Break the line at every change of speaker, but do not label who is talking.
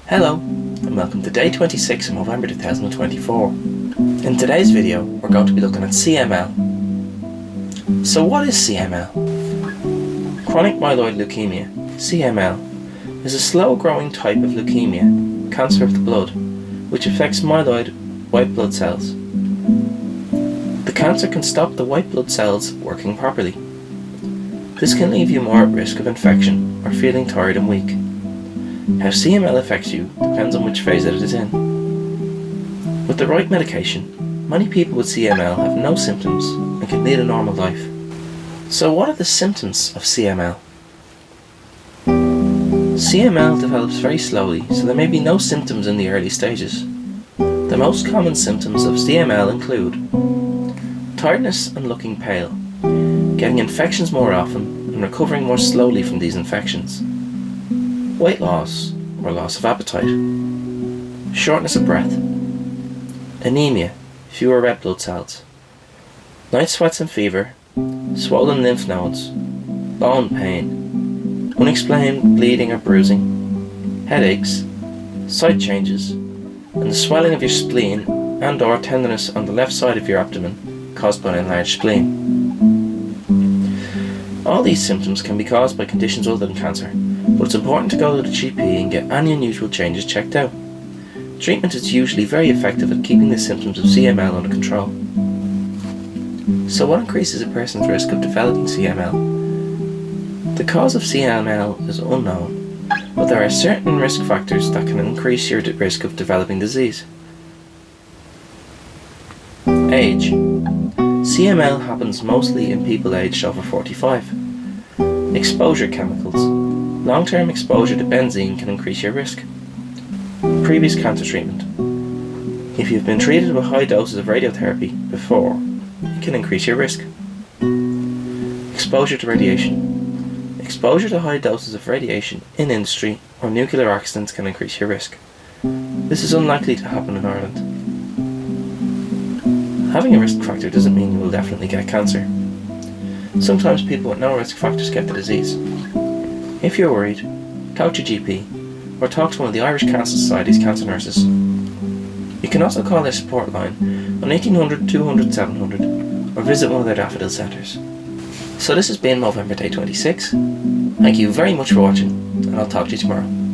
Hello, and welcome to day 26 of Movember 2024. In today's video, we're going to be looking at CML. So what is CML? Chronic myeloid leukemia, CML, is a slow-growing type of leukemia, cancer of the blood, which affects myeloid white blood cells. The cancer can stop the white blood cells working properly. This can leave you more at risk of infection or feeling tired and weak. How CML affects you depends on which phase it is in. With the right medication, many people with CML have no symptoms and can lead a normal life. So what are the symptoms of CML? CML develops very slowly, so there may be no symptoms in the early stages. The most common symptoms of CML include tiredness and looking pale, getting infections more often and recovering more slowly from these infections, weight loss or loss of appetite, shortness of breath, anemia, fewer red blood cells, night sweats and fever, swollen lymph nodes, bone pain, unexplained bleeding or bruising, headaches, sight changes, and the swelling of your spleen and or tenderness on the left side of your abdomen caused by an enlarged spleen. All these symptoms can be caused by conditions other than cancer, but it's important to go to the GP and get any unusual changes checked out. Treatment is usually very effective at keeping the symptoms of CML under control. So what increases a person's risk of developing CML? The cause of CML is unknown, but there are certain risk factors that can increase your risk of developing disease. Age. CML happens mostly in people aged over 45. Exposure chemicals. Long-term exposure to benzene can increase your risk. Previous cancer treatment. If you've been treated with high doses of radiotherapy before, it can increase your risk. Exposure to radiation. Exposure to high doses of radiation in industry or nuclear accidents can increase your risk. This is unlikely to happen in Ireland. Having a risk factor doesn't mean you will definitely get cancer. Sometimes people with no risk factors get the disease. If you're worried, talk to your GP or talk to one of the Irish Cancer Society's cancer nurses. You can also call their support line on 1800 200 700 or visit one of their daffodil centres. So this has been Movember Day 26. Thank you very much for watching, and I'll talk to you tomorrow.